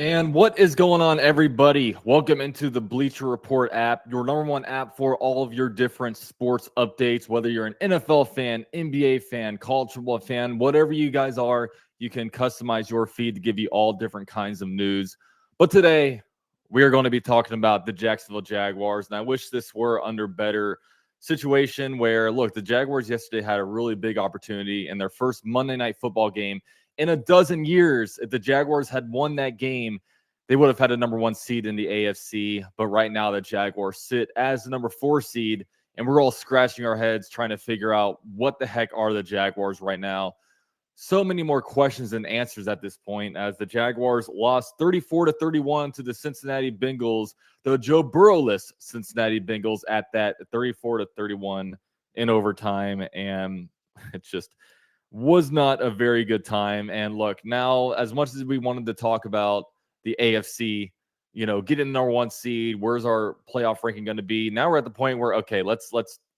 And what is going on, everybody? Welcome into the Bleacher Report app, your number one app for all of your different sports updates. Whether you're an NFL fan, NBA fan, college football fan, whatever you guys are, you can customize your feed to give you all different kinds of news. But today, we are going to be talking about the Jacksonville Jaguars. And I wish this were under better situation where, look, the Jaguars yesterday had a really big opportunity in their first Monday Night Football game in a dozen years. If the Jaguars had won that game, they would have had a number one seed in the AFC. But right now, the Jaguars sit as the number 4 seed, and we're all scratching our heads trying to figure out what the heck are the Jaguars right now. So many more questions than answers at this point, as the Jaguars lost 34-31 to the Cincinnati Bengals, the Joe Burrow-less Cincinnati Bengals at that, 34-31 in overtime. And it just was not a very good time. And look, now, as much as we wanted to talk about the AFC, getting the number 1 seed, where's our playoff ranking going to be? Now we're at the point where, okay, let's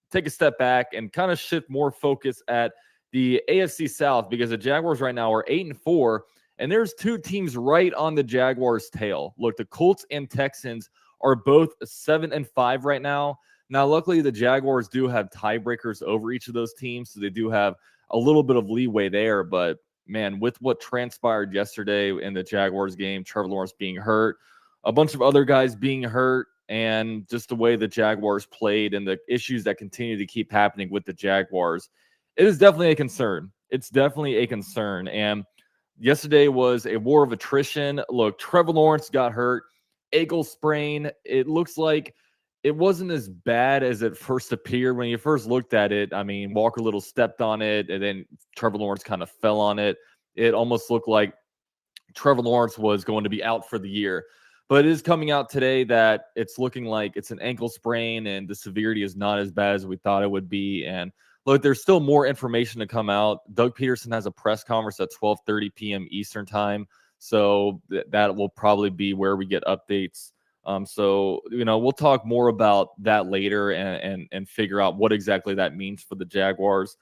take a step back and kind of shift more focus at the AFC South, because the Jaguars right now are 8-4, and there's 2 teams right on the Jaguars' tail. Look, the Colts and Texans are both 7-5 right now. Now, luckily, the Jaguars do have tiebreakers over each of those teams, so they do have a little bit of leeway there. But man, with what transpired yesterday in the Jaguars game, Trevor Lawrence being hurt, a bunch of other guys being hurt, and just the way the Jaguars played and the issues that continue to keep happening with the Jaguars, it is definitely a concern. It's definitely a concern. And yesterday was a war of attrition. Look, Trevor Lawrence got hurt, ankle sprain. It looks like it wasn't as bad as it first appeared when you first looked at it. I mean, Walker Little stepped on it, and then Trevor Lawrence kind of fell on it. It almost looked like Trevor Lawrence was going to be out for the year. But it is coming out today that it's looking like it's an ankle sprain, and the severity is not as bad as we thought it would be. And look, there's still more information to come out. Doug Peterson has a press conference at 12:30 p.m. Eastern time. So that will probably be where we get updates. So we'll talk more about that later and figure out what exactly that means for the Jaguars.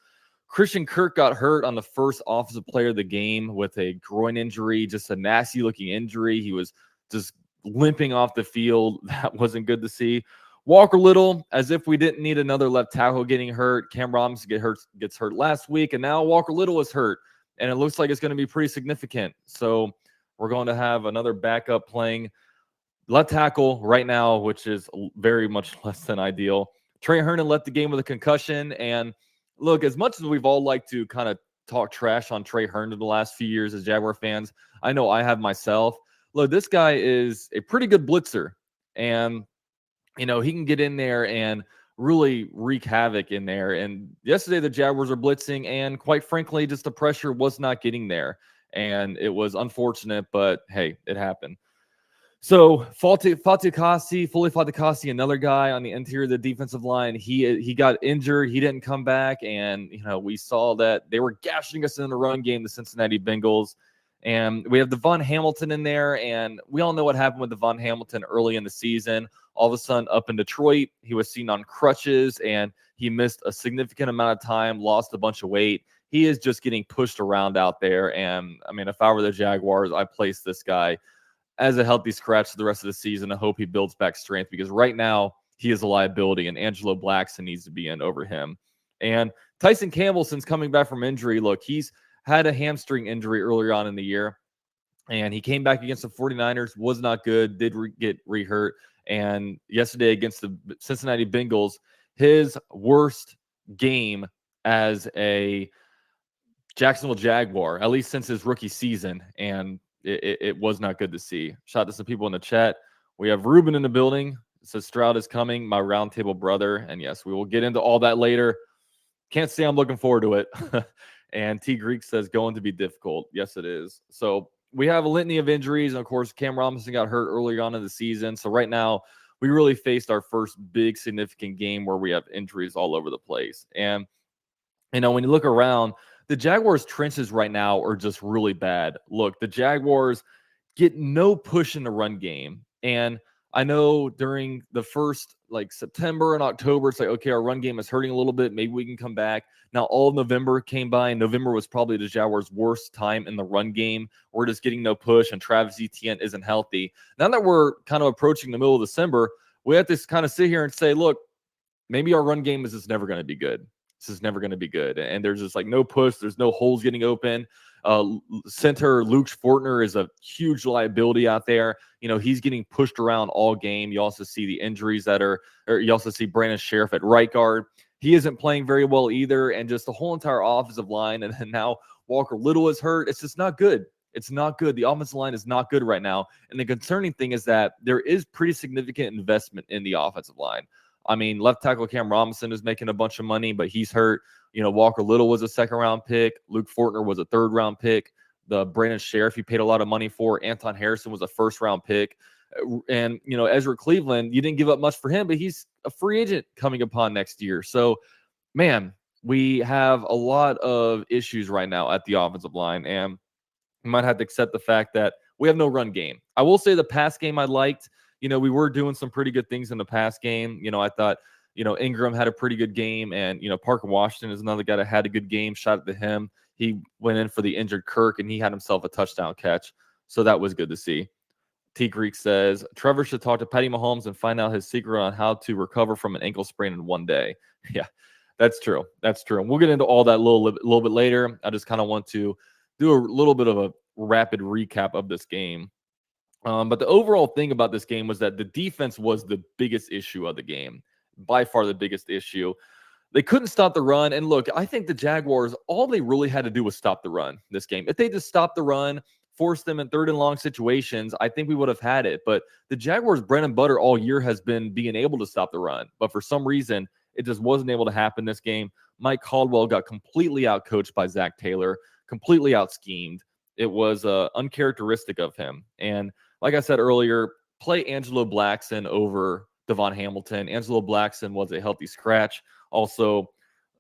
Christian Kirk got hurt on the first offensive player of the game with a groin injury, just a nasty looking injury. He was just limping off the field. That wasn't good to see. Walker Little, as if we didn't need another left tackle getting hurt. Cam Robinson gets hurt last week, and now Walker Little is hurt, and it looks like it's going to be pretty significant. So we're going to have another backup playing left tackle right now, which is very much less than ideal. Trey Herndon left the game with a concussion. And look, as much as we've all liked to kind of talk trash on Trey Herndon the last few years as Jaguar fans, I know I have myself. Look, this guy is a pretty good blitzer. And, he can get in there and really wreak havoc in there. And yesterday the Jaguars were blitzing, and quite frankly, just the pressure was not getting there. And it was unfortunate, but hey, it happened. So Foley Fatukasi, another guy on the interior of the defensive line, he got injured. He didn't come back, and we saw that they were gashing us in the run game, the Cincinnati Bengals. And we have Devon Hamilton in there, and we all know what happened with Devon Hamilton early in the season. All of a sudden, up in Detroit, he was seen on crutches, and he missed a significant amount of time, lost a bunch of weight. He is just getting pushed around out there. And, I mean, if I were the Jaguars, I'd place this guy as a healthy scratch for the rest of the season. I hope he builds back strength, because right now he is a liability, and Angelo Blackson needs to be in over him. And Tyson Campbell, since coming back from injury, look, he's had a hamstring injury earlier on in the year, and he came back against the 49ers, was not good, did get re-hurt. And yesterday against the Cincinnati Bengals, his worst game as a Jacksonville Jaguar, at least since his rookie season. And it was not good to see. Shout out to some people in the chat. We have Ruben in the building. It says Stroud is coming, my roundtable brother. And yes, we will get into all that later. Can't say I'm looking forward to it. And T Greek says going to be difficult. Yes, it is. So we have a litany of injuries. And of course, Cam Robinson got hurt early on in the season. So right now, we really faced our first big significant game where we have injuries all over the place. And, when you look around, the Jaguars' trenches right now are just really bad. Look, the Jaguars get no push in the run game. And I know during the first like September and October, it's like, okay, our run game is hurting a little bit. Maybe we can come back. Now, all of November came by, and November was probably the Jaguars' worst time in the run game. We're just getting no push, and Travis Etienne isn't healthy. Now that we're kind of approaching the middle of December, we have to kind of sit here and say, look, maybe our run game is just never going to be good. This is never going to be good. And there's just like no push. There's no holes getting open. Center Luke Fortner is a huge liability out there. He's getting pushed around all game. You also see the injuries or you also see Brandon Sheriff at right guard. He isn't playing very well either. And just the whole entire offensive line. And then now Walker Little is hurt. It's just not good. It's not good. The offensive line is not good right now. And the concerning thing is that there is pretty significant investment in the offensive line. I mean, left tackle Cam Robinson is making a bunch of money, but he's hurt. Walker Little was a second-round pick. Luke Fortner was a third-round pick. The Brandon Sheriff he paid a lot of money for. Anton Harrison was a first-round pick. And, Ezra Cleveland, you didn't give up much for him, but he's a free agent coming upon next year. So, man, we have a lot of issues right now at the offensive line, and we might have to accept the fact that we have no run game. I will say the pass game I liked. We were doing some pretty good things in the pass game. I thought, Ingram had a pretty good game, and, Parker Washington is another guy that had a good game. Shout out to him. He went in for the injured Kirk, and he had himself a touchdown catch. So that was good to see. T. Greek says, Trevor should talk to Patty Mahomes and find out his secret on how to recover from an ankle sprain in one day. Yeah, that's true. That's true. And we'll get into all that a little bit later. I just kind of want to do a little bit of a rapid recap of this game. But the overall thing about this game was that the defense was the biggest issue of the game, by far the biggest issue. They couldn't stop the run. And look, I think the Jaguars, all they really had to do was stop the run this game. If they just stopped the run, forced them in third and long situations, I think we would have had it. But the Jaguars' bread and butter all year has been being able to stop the run. But for some reason, it just wasn't able to happen this game. Mike Caldwell got completely outcoached by Zach Taylor, completely out-schemed. It was uncharacteristic of him. And like I said earlier, play Angelo Blackson over Devon Hamilton. Angelo Blackson was a healthy scratch. Also,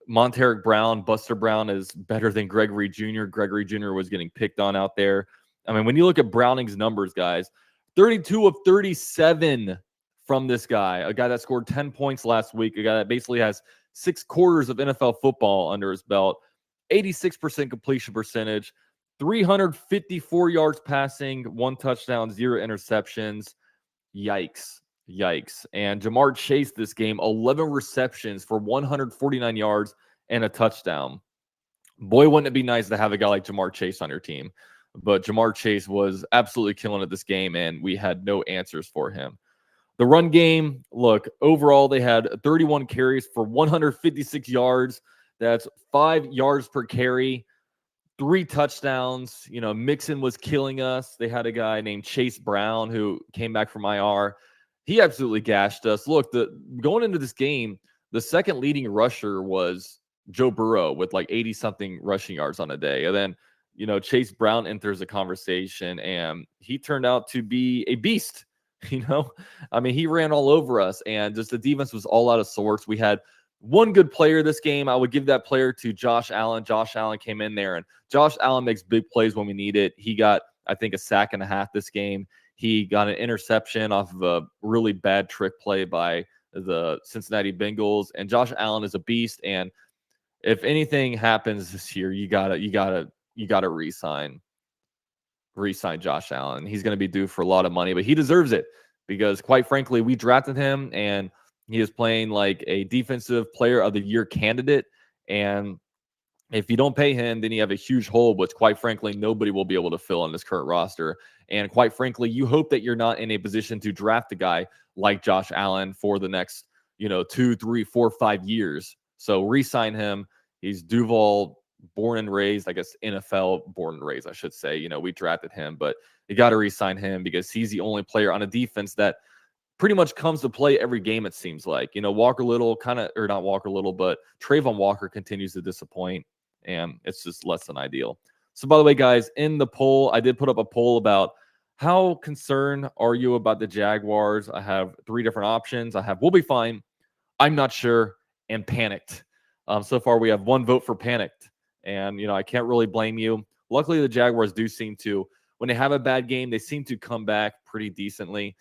Monteric Brown, Buster Brown is better than Gregory Jr. Gregory Jr. was getting picked on out there. I mean, when you look at Browning's numbers, guys, 32 of 37 from this guy, a guy that scored 10 points last week, a guy that basically has 6 quarters of NFL football under his belt, 86% completion percentage, 354 yards passing, 1 touchdown, 0 interceptions. Yikes. And Jamar Chase this game, 11 receptions for 149 yards and a touchdown. Boy, wouldn't it be nice to have a guy like Jamar Chase on your team. But Jamar Chase was absolutely killing it this game, and we had no answers for him. The run game, look, overall they had 31 carries for 156 yards. That's 5 yards per carry. 3 touchdowns. Mixon was killing us. They had a guy named Chase Brown who came back from IR. He absolutely gashed us. Look, going into this game, the second leading rusher was Joe Burrow with like 80-something rushing yards on a day. And then, Chase Brown enters the conversation, and he turned out to be a beast. I mean, he ran all over us, and just the defense was all out of sorts. We had one good player this game. I would give that player to Josh Allen. Josh Allen came in there, and Josh Allen makes big plays when we need it. He got, I think, a sack and a half this game. He got an interception off of a really bad trick play by the Cincinnati Bengals. And Josh Allen is a beast. And if anything happens this year, you gotta re-sign Josh Allen. He's going to be due for a lot of money, but he deserves it because, quite frankly, we drafted him, and he is playing like a defensive player of the year candidate. And if you don't pay him, then you have a huge hole, which, quite frankly, nobody will be able to fill on this current roster. And quite frankly, you hope that you're not in a position to draft a guy like Josh Allen for the next, 2, 3, 4, 5 years. So re-sign him. He's Duval born and raised, I guess NFL born and raised, I should say. We drafted him, but you got to re-sign him because he's the only player on a defense that pretty much comes to play every game, it seems like. Walker Little or not Walker Little, but Trayvon Walker continues to disappoint, and it's just less than ideal. So, by the way, guys, in the poll, I did put up a poll about how concerned are you about the Jaguars. I have 3 different options. I have we'll be fine, I'm not sure, and panicked. So far, we have 1 vote for panicked, and I can't really blame you. Luckily, the Jaguars do seem to, when they have a bad game, they seem to come back pretty decently.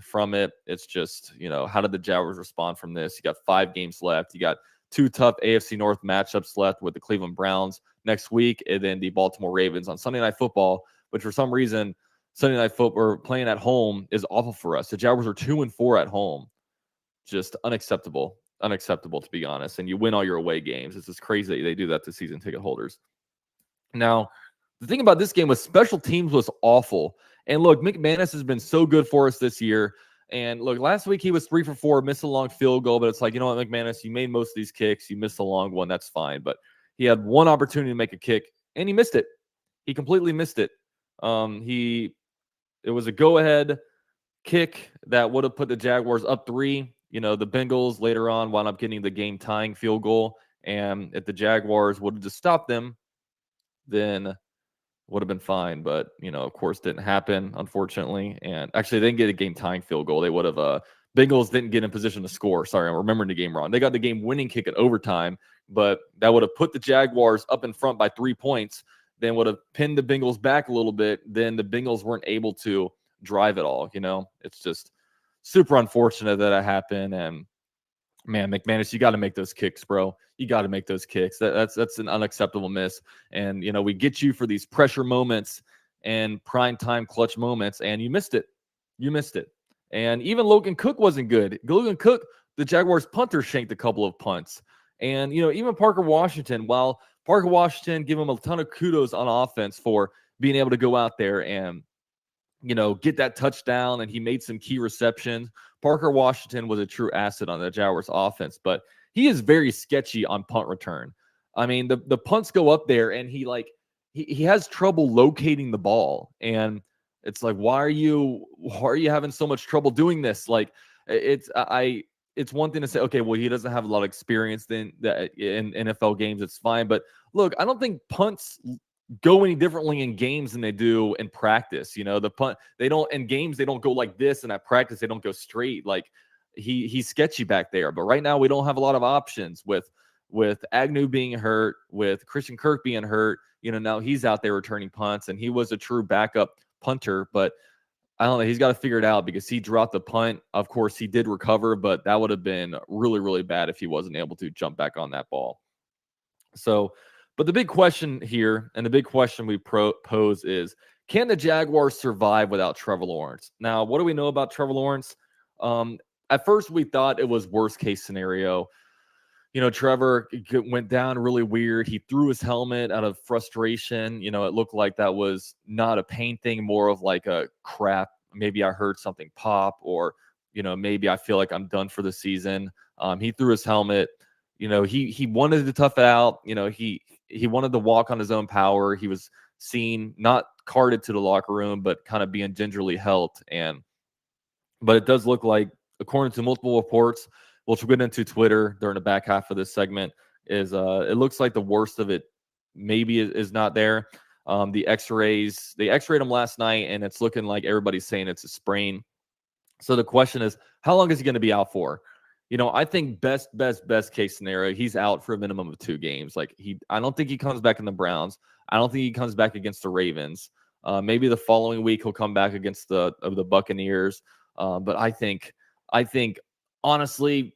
from it. It's just, how did the Jaguars respond from this? You got 5 games left. You got 2 tough AFC North matchups left with the Cleveland Browns next week and then the Baltimore Ravens on Sunday Night Football, which for some reason Sunday Night Football playing at home is awful for us. The Jaguars are 2-4 at home. Just unacceptable to be honest. And you win all your away games. It's just crazy that they do that to season ticket holders. Now, the thing about this game was special teams was awful. And look, McManus has been so good for us this year. And look, last week he was 3 for 4, missed a long field goal, but it's like, you know what, McManus, you made most of these kicks. You missed a long one. That's fine. But he had one opportunity to make a kick and he missed it. He completely missed it. It was a go-ahead kick that would have put the Jaguars up 3. The Bengals later on wound up getting the game-tying field goal. And if the Jaguars would have just stopped them, then would have been fine. But, of course, didn't happen, unfortunately. And actually, they didn't get a game-tying field goal. They would have Bengals didn't get in position to score. Sorry, I'm remembering the game wrong. They got the game-winning kick at overtime, but that would have put the Jaguars up in front by 3 points, then would have pinned the Bengals back a little bit. Then the Bengals weren't able to drive it all. It's just super unfortunate that it happened. And man, McManus, you got to make those kicks, bro. You got to make those kicks. That's an unacceptable miss. And we get you for these pressure moments and prime time clutch moments, and you missed it. And even Logan Cook wasn't good. Logan Cook, the Jaguars punter, shanked a couple of punts. And even Parker Washington, while Parker Washington give him a ton of kudos on offense for being able to go out there and get that touchdown, and he made some key receptions. Parker Washington was a true asset on the Jaguars offense, but he is very sketchy on punt return. I mean, the punts go up there and he has trouble locating the ball. And it's like, why are you having so much trouble doing this? Like it's one thing to say, okay, well, he doesn't have a lot of experience in NFL games. It's fine. But look, I don't think punts go any differently in games than they do in practice. The punt, they don't in games, they don't go like this, and at practice they don't go straight. Like he's sketchy back there. But right now we don't have a lot of options with Agnew being hurt, with Christian Kirk being hurt. Now he's out there returning punts, and he was a true backup punter, but I don't know, he's got to figure it out because he dropped the punt. Of course he did recover, but that would have been really, really bad if he wasn't able to jump back on that ball. So, but the big question here, and the big question we pose is, can the Jaguars survive without Trevor Lawrence? Now, what do we know about Trevor Lawrence? At first, we thought it was worst case scenario. Trevor went down really weird. He threw his helmet out of frustration. It looked like that was not a pain thing, more of like a crap. Maybe I heard something pop, or, maybe I feel like I'm done for the season. He threw his helmet. He wanted to tough it out. He wanted to walk on his own power. He was seen, not carted to the locker room, but kind of being gingerly helped. But it does look like, according to multiple reports, which we'll get into Twitter during the back half of this segment, is it looks like the worst of it maybe is not there. The X-rays, they X-rayed him last night, and it's looking like everybody's saying it's a sprain. So the question is, how long is he going to be out for? I think best case scenario, he's out for a minimum of 2 games. I don't think he comes back in the Browns. I don't think he comes back against the Ravens. Maybe the following week he'll come back against the Buccaneers. But I think honestly,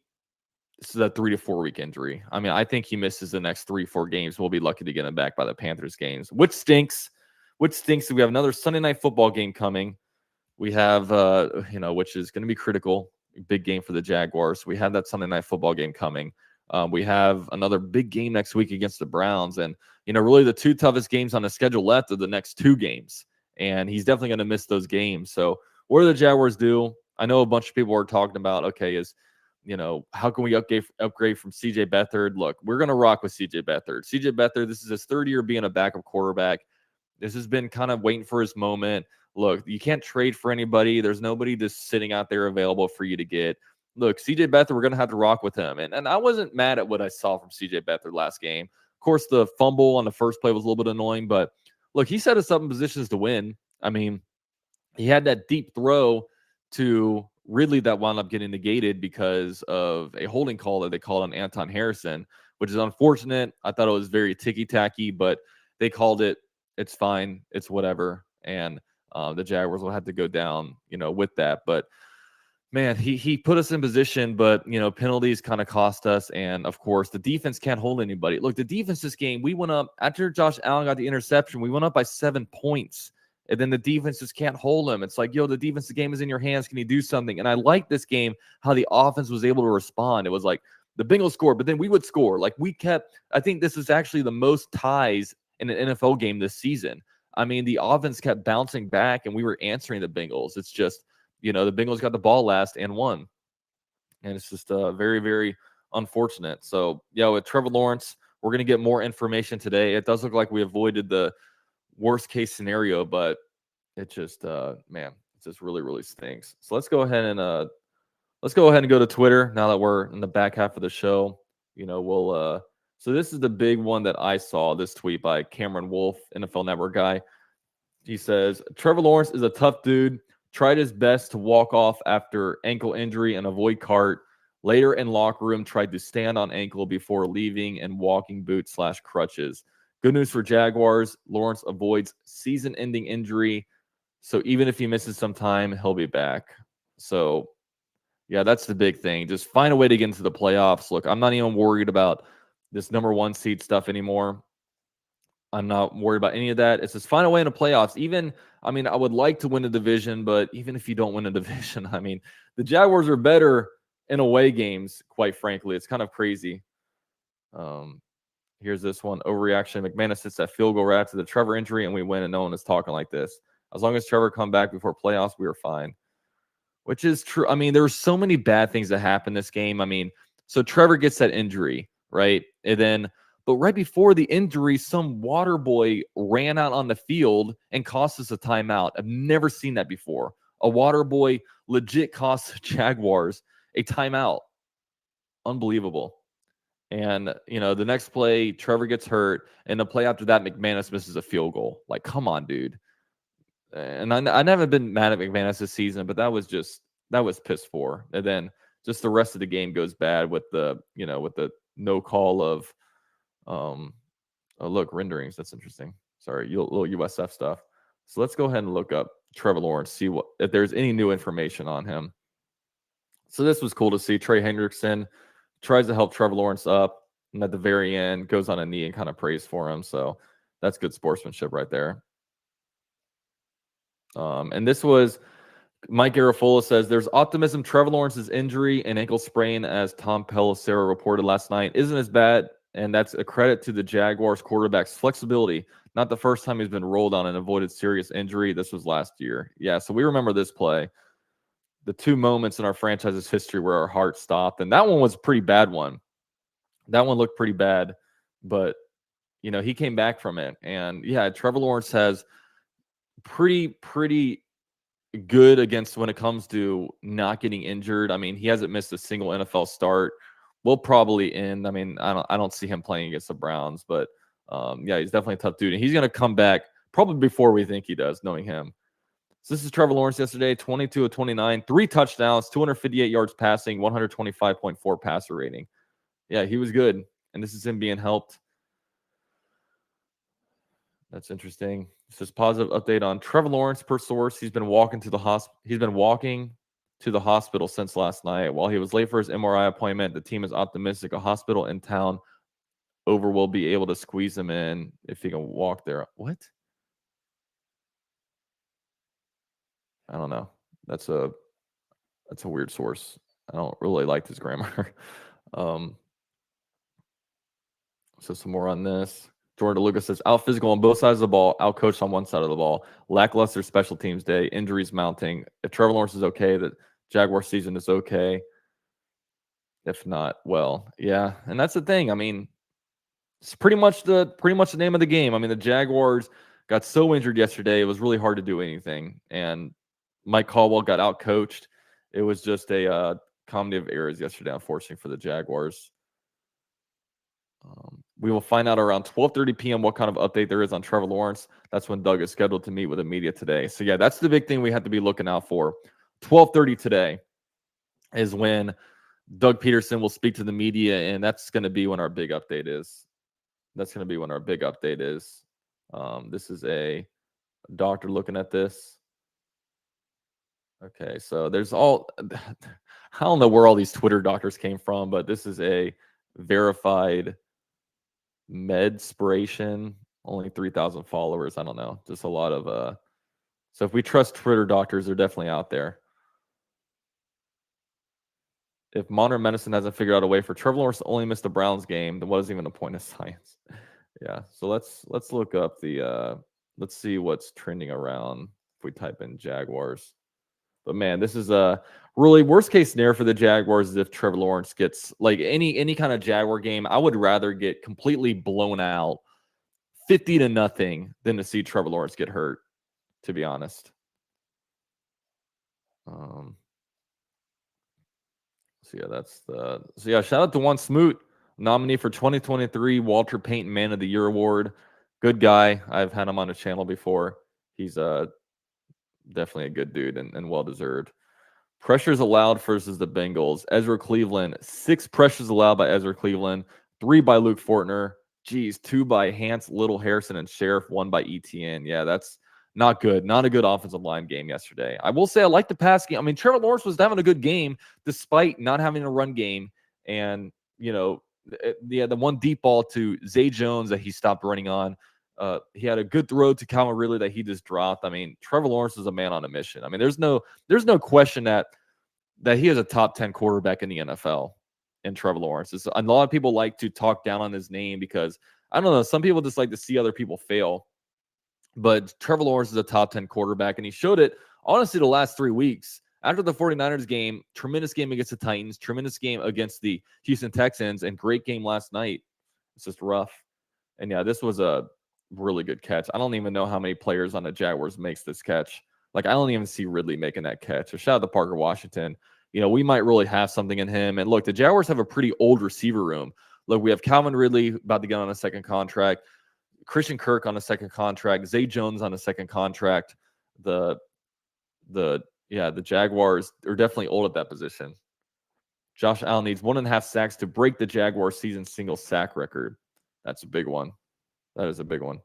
this is a 3 to 4 week injury. I mean, I think he misses the next 3-4 games. We'll be lucky to get him back by the Panthers games, which stinks. We have another Sunday Night Football game coming. We have, which is going to be critical. Big game for the Jaguars. We have that Sunday Night Football game coming. We have another big game next week against the Browns. And, really the 2 toughest games on the schedule left are the next 2 games. And he's definitely going to miss those games. So what do the Jaguars do? I know a bunch of people are talking about, okay, how can we upgrade from CJ Beathard? Look, we're going to rock with CJ Beathard. CJ Beathard, this is his 3rd year being a backup quarterback. This has been kind of waiting for his moment. Look, you can't trade for anybody. There's nobody just sitting out there available for you to get. Look, CJ Beathard, we're going to have to rock with him. And I wasn't mad at what I saw from CJ Beathard last game. Of course, the fumble on the first play was a little bit annoying, but look, he set us up in positions to win. I mean, he had that deep throw to Ridley that wound up getting negated because of a holding call that they called on Anton Harrison, which is unfortunate. I thought it was very ticky-tacky, but they called it. It's fine. It's whatever. And the Jaguars will have to go down, with that. But man, he put us in position, but penalties kind of cost us, and of course the defense can't hold anybody. Look, the defense this game, we went up after Josh Allen got the interception, we went up by 7 points, and then the defense just can't hold him. It's like, the defensive game is in your hands. Can you do something? And I like this game how the offense was able to respond. It was like the Bengals scored, but then we would score. Like I think this is actually the most ties in an NFL game this season. I mean, the offense kept bouncing back, and we were answering the Bengals. It's just, the Bengals got the ball last and won. And it's just very, very unfortunate. So, with Trevor Lawrence, we're going to get more information today. It does look like we avoided the worst case scenario, but it just, it just really, really stinks. So let's go ahead and go to Twitter now that we're in the back half of the show. So this is the big one that I saw, this tweet by Cameron Wolf, NFL Network guy. He says, Trevor Lawrence is a tough dude. Tried his best to walk off after ankle injury and avoid cart. Later in locker room, tried to stand on ankle before leaving in walking boots / crutches. Good news for Jaguars. Lawrence avoids season-ending injury. So even if he misses some time, he'll be back. So, that's the big thing. Just find a way to get into the playoffs. Look, I'm not even worried about this number 1 seed stuff anymore. I'm not worried about any of that. It's just find a way in the playoffs. I would like to win the division, but even if you don't win a division, the Jaguars are better in away games, quite frankly. It's kind of crazy. Here's this one. Overreaction. McManus hits that field goal right after the Trevor injury, and we win, and no one is talking like this. As long as Trevor come back before playoffs, we are fine. Which is true. There were so many bad things that happened this game. So Trevor gets that injury, right? But right before the injury, some water boy ran out on the field and cost us a timeout. I've never seen that before. A water boy legit cost the Jaguars a timeout. Unbelievable. And, the next play, Trevor gets hurt. And the play after that, McManus misses a field goal. Like, come on, dude. And I never been mad at McManus this season, but that was piss poor. And then just the rest of the game goes bad with the no call of, look, renderings. That's interesting. Sorry, little USF stuff. So let's go ahead and look up Trevor Lawrence, see if there's any new information on him. So this was cool to see. Trey Hendrickson tries to help Trevor Lawrence up, and at the very end goes on a knee and kind of prays for him. So that's good sportsmanship right there. And this was Mike Garafolo says there's optimism. Trevor Lawrence's injury and ankle sprain, as Tom Pelissero reported last night, isn't as bad. And that's a credit to the Jaguars quarterback's flexibility. Not the first time he's been rolled on and avoided serious injury. This was last year. Yeah, so we remember this play. The 2 moments in our franchise's history where our heart stopped. And that one was a pretty bad one. That one looked pretty bad. But, he came back from it. And, Trevor Lawrence has pretty good against when it comes to not getting injured. He hasn't missed a single NFL start. We'll probably end. I don't see him playing against the Browns, but he's definitely a tough dude. And he's going to come back probably before we think he does, knowing him. So this is Trevor Lawrence yesterday, 22 of 29, 3 touchdowns, 258 yards passing, 125.4 passer rating. Yeah, he was good. And this is him being helped. That's interesting. It says positive update on Trevor Lawrence per source. He's been walking to the hospital since last night. While he was late for his MRI appointment, the team is optimistic a hospital in town over will be able to squeeze him in if he can walk there. What? I don't know. That's a weird source. I don't really like this grammar. So some more on this. Jordan Lucas says, out physical on both sides of the ball, out coached on one side of the ball, lackluster special teams day, injuries mounting. If Trevor Lawrence is okay, the Jaguar season is okay. If not, well, yeah. And that's the thing. It's pretty much the name of the game. The Jaguars got so injured yesterday, it was really hard to do anything. And Mike Caldwell got out coached. It was just a comedy of errors yesterday, unfortunately, for the Jaguars. We will find out around 12:30 p.m. what kind of update there is on Trevor Lawrence. That's when Doug is scheduled to meet with the media today. So, that's the big thing we have to be looking out for. 12:30 today is when Doug Peterson will speak to the media, and that's going to be when our big update is. This is a doctor looking at this. Okay, so there's all I don't know where all these Twitter doctors came from, but this is a verified Medspiration, only 3,000 followers. I don't know. Just a lot of so if we trust Twitter doctors, they're definitely out there. If modern medicine hasn't figured out a way for Trevor Lawrence to only miss the Browns game, then what is even the point of science? Yeah. So let's look up the let's see what's trending around if we type in Jaguars. But man, this is a really worst case scenario for the Jaguars is if Trevor Lawrence gets like any kind of Jaguar game. I would rather get completely blown out 50-0 than to see Trevor Lawrence get hurt, to be honest. So yeah, shout out to One Smoot, nominee for 2023 Walter Payton Man of the Year award. Good guy. I've had him on the channel before. He's definitely a good dude and well deserved. Pressures allowed versus the Bengals. Ezra Cleveland, 6 pressures allowed by Ezra Cleveland, 3 by Luke Fortner. Geez, 2 by Hance, Little, Harrison, and Sheriff, 1 by ETN. Yeah, that's not good. Not a good offensive line game yesterday. I will say I like the pass game. I mean, Trevor Lawrence was having a good game despite not having a run game. And, you know, the one deep ball to Zay Jones that he stopped running on. He had a good throw to Calvin Ridley that he just dropped. I mean, Trevor Lawrence is a man on a mission. I mean, there's no question that he is a top 10 quarterback in the NFL in Trevor Lawrence. A lot of people like to talk down on his name because, I don't know, some people just like to see other people fail. But Trevor Lawrence is a top 10 quarterback, and he showed it, honestly, the last 3 weeks. After the 49ers game, tremendous game against the Titans, tremendous game against the Houston Texans, and great game last night. It's just rough. And yeah, this was a really good catch. I don't even know how many players on the Jaguars makes this catch. Like, I don't even see Ridley making that catch. So shout out to Parker Washington. You know, we might really have something in him. And look, the Jaguars have a pretty old receiver room. Look, we have Calvin Ridley about to get on a second contract, Christian Kirk on a second contract, Zay Jones on a second contract. The Jaguars are definitely old at that position. Josh Allen needs 1.5 sacks to break the Jaguars season single sack record. That's a big one. That is a big one.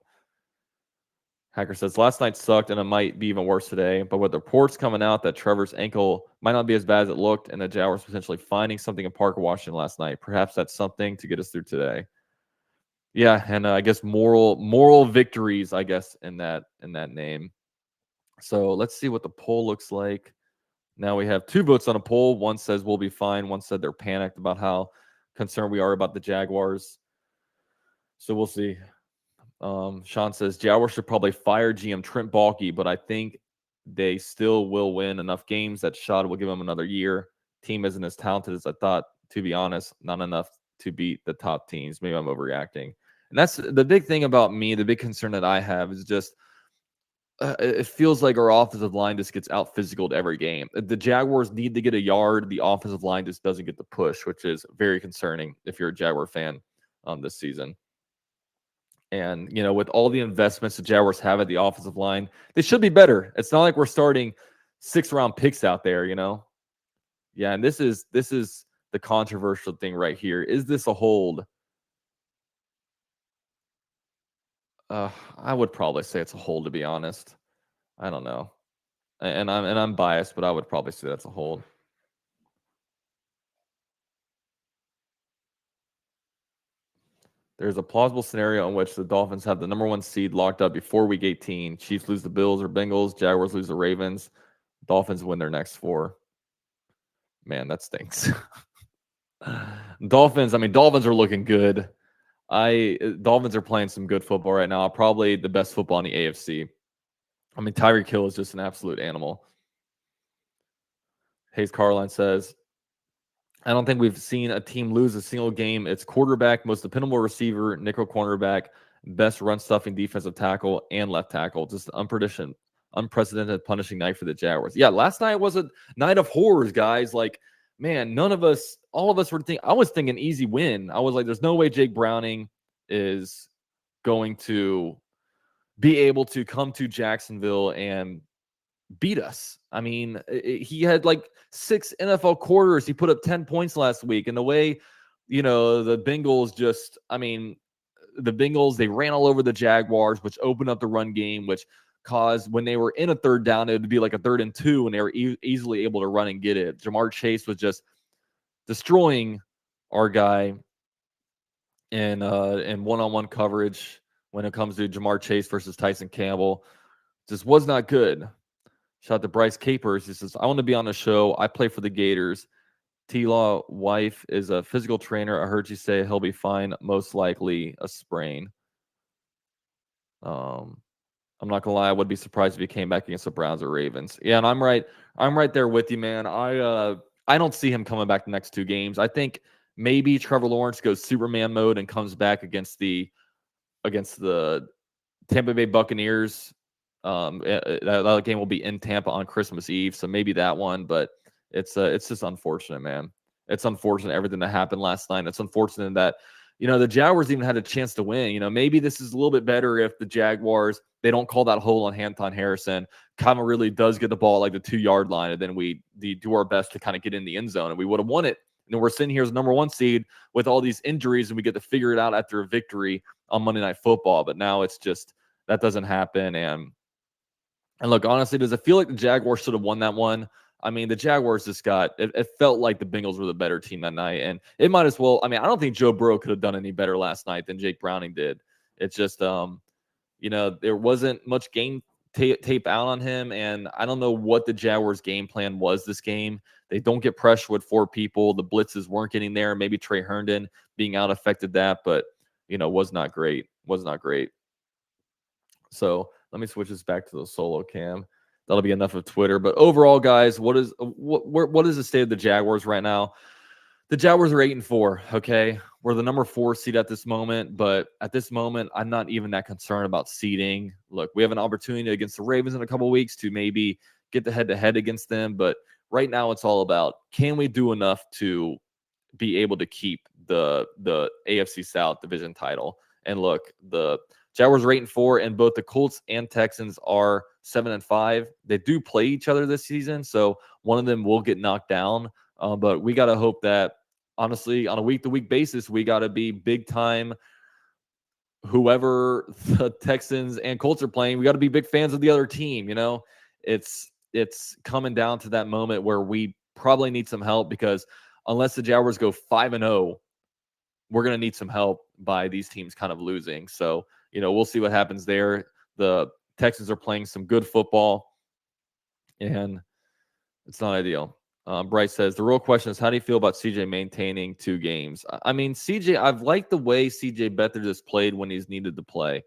Hacker says, last night sucked and it might be even worse today, but with reports coming out that Trevor's ankle might not be as bad as it looked and the Jaguars potentially finding something in Parker Washington last night, perhaps that's something to get us through today. Yeah, and I guess moral victories, I guess, in that name. So let's see what the poll looks like. Now we have 2 votes on a poll. One says we'll be fine. One said they're panicked about how concerned we are about the Jaguars. So we'll see. Sean says Jaguars should probably fire GM Trent Baalke, but I think they still will win enough games that Shad will give them another year. Team isn't as talented as I thought, to be honest. Not enough to beat the top teams. Maybe I'm overreacting. And that's the big thing about me. The big concern that I have is just it feels like our offensive line just gets out physicaled every game. The Jaguars need to get a yard. The offensive line just doesn't get the push, which is very concerning if you're a Jaguar fan this season. And, you know, with all the investments the Jaguars have at the offensive line, they should be better. It's not like we're starting 6th-round picks out there, you know? Yeah, and this is the controversial thing right here. Is this a hold? I would probably say it's a hold, to be honest. I don't know. And I'm biased, but I would probably say that's a hold. There's a plausible scenario in which the Dolphins have the number 1 seed locked up before week 18. Chiefs lose the Bills or Bengals. Jaguars lose the Ravens. Dolphins win their next 4. Man, that stinks. Dolphins are looking good. Dolphins are playing some good football right now. Probably the best football in the AFC. I mean, Tyreek Hill is just an absolute animal. Hayes Carline says, I don't think we've seen a team lose a single game. It's quarterback, most dependable receiver, nickel cornerback, best run-stuffing defensive tackle, and left tackle. Just unprecedented punishing night for the Jaguars. Yeah, last night was a night of horrors, guys. Like, man, all of us were thinking, I was thinking easy win. I was like, there's no way Jake Browning is going to be able to come to Jacksonville and beat us. I mean, he had like 6 NFL quarters. He put up 10 points last week. And the way, you know, the Bengals they ran all over the Jaguars, which opened up the run game, which caused when they were in a third down, it would be like a 3rd and 2, and they were easily able to run and get it. Jamar Chase was just destroying our guy in one-on-one coverage when it comes to Jamar Chase versus Tyson Campbell. Just was not good. Shout out to Bryce Capers. He says, I want to be on the show. I play for the Gators. T-Law wife is a physical trainer. I heard you say he'll be fine, most likely a sprain. I'm not gonna lie, I would be surprised if he came back against the Browns or Ravens. Yeah, and I'm right there with you, man. I don't see him coming back the next 2 games. I think maybe Trevor Lawrence goes Superman mode and comes back against the Tampa Bay Buccaneers. That game will be in Tampa on Christmas Eve, so maybe that one. But it's just unfortunate, man. It's unfortunate everything that happened last night. It's unfortunate that the Jaguars even had a chance to win. Maybe this is a little bit better if the Jaguars, they don't call that hole on Anton Harrison. Kama really does get the ball at like the 2-yard line, and then we do our best to kind of get in the end zone, and we would have won it. And we're sitting here as number 1 seed with all these injuries, and we get to figure it out after a victory on Monday Night Football. But now it's just that doesn't happen. And look, honestly, does it feel like the Jaguars should have won that one? I mean, the Jaguars just it felt like the Bengals were the better team that night. And it might as well. I mean, I don't think Joe Burrow could have done any better last night than Jake Browning did. It's just, there wasn't much game tape out on him. And I don't know what the Jaguars' game plan was this game. They don't get pressure with 4 people. The blitzes weren't getting there. Maybe Trey Herndon being out affected that, but, was not great. Was not great. So let me switch this back to the solo cam. That'll be enough of Twitter. But overall, guys, what is the state of the Jaguars right now? The Jaguars are 8-4. Okay, we're the number 4 seed at this moment, but at this moment, I'm not even that concerned about seeding. Look, we have an opportunity against the Ravens in a couple of weeks to maybe get the head-to-head against them, but right now it's all about, can we do enough to be able to keep the AFC South division title? And look, the Jaguars are 8-4, and both the Colts and Texans are 7-5. They do play each other this season, so one of them will get knocked down. But we got to hope that, honestly, on a week-to-week basis, we got to be big time. Whoever the Texans and Colts are playing, we got to be big fans of the other team. It's coming down to that moment where we probably need some help, because unless the Jaguars go 5-0, we're going to need some help by these teams kind of losing. So, we'll see what happens there. The Texans are playing some good football, and it's not ideal. Bryce says, the real question is, how do you feel about CJ maintaining 2 games? I mean, CJ, I've liked the way CJ Beathard has played when he's needed to play.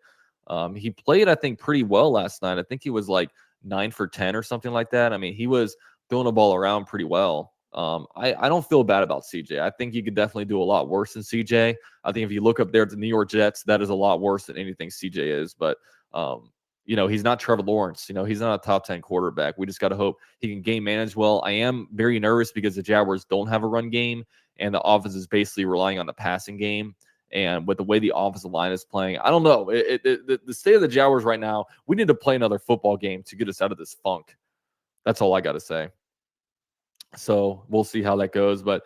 He played, I think, pretty well last night. I think he was like 9 for 10 or something like that. I mean, he was throwing the ball around pretty well. I don't feel bad about CJ. I think you could definitely do a lot worse than CJ. I think if you look up there at the New York Jets, that is a lot worse than anything CJ is. But, he's not Trevor Lawrence. He's not a top 10 quarterback. We just got to hope he can game manage well. I am very nervous because the Jaguars don't have a run game, and the offense is basically relying on the passing game. And with the way the offensive line is playing, I don't know. The state of the Jaguars right now, we need to play another football game to get us out of this funk. That's all I got to say. So we'll see how that goes. But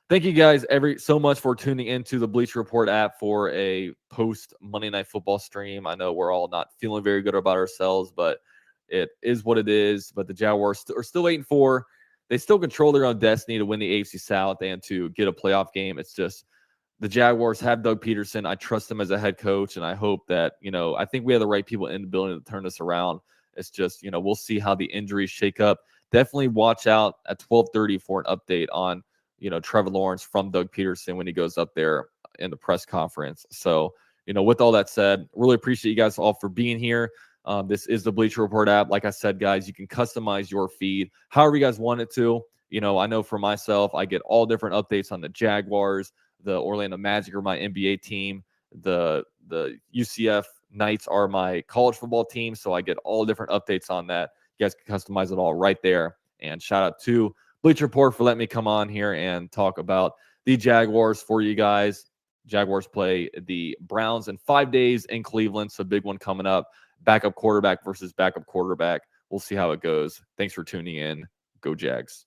thank you guys so much for tuning into the Bleacher Report app for a post Monday Night Football stream. I know we're all not feeling very good about ourselves, but it is what it is. But the Jaguars are still 8-4. They still control their own destiny to win the AFC South and to get a playoff game. It's just the Jaguars have Doug Peterson. I trust him as a head coach, and I hope that, I think we have the right people in the building to turn this around. It's just, we'll see how the injuries shake up. Definitely watch out at 12:30 for an update on, Trevor Lawrence from Doug Peterson when he goes up there in the press conference. So, with all that said, really appreciate you guys all for being here. This is the Bleacher Report app. Like I said, guys, you can customize your feed however you guys want it to. I know for myself, I get all different updates on the Jaguars, the Orlando Magic are my NBA team, the UCF Knights are my college football team. So I get all different updates on that. You guys can customize it all right there. And shout out to Bleacher Report for letting me come on here and talk about the Jaguars for you guys. Jaguars play the Browns in 5 days in Cleveland. So big one coming up. Backup quarterback versus backup quarterback. We'll see how it goes. Thanks for tuning in. Go Jags.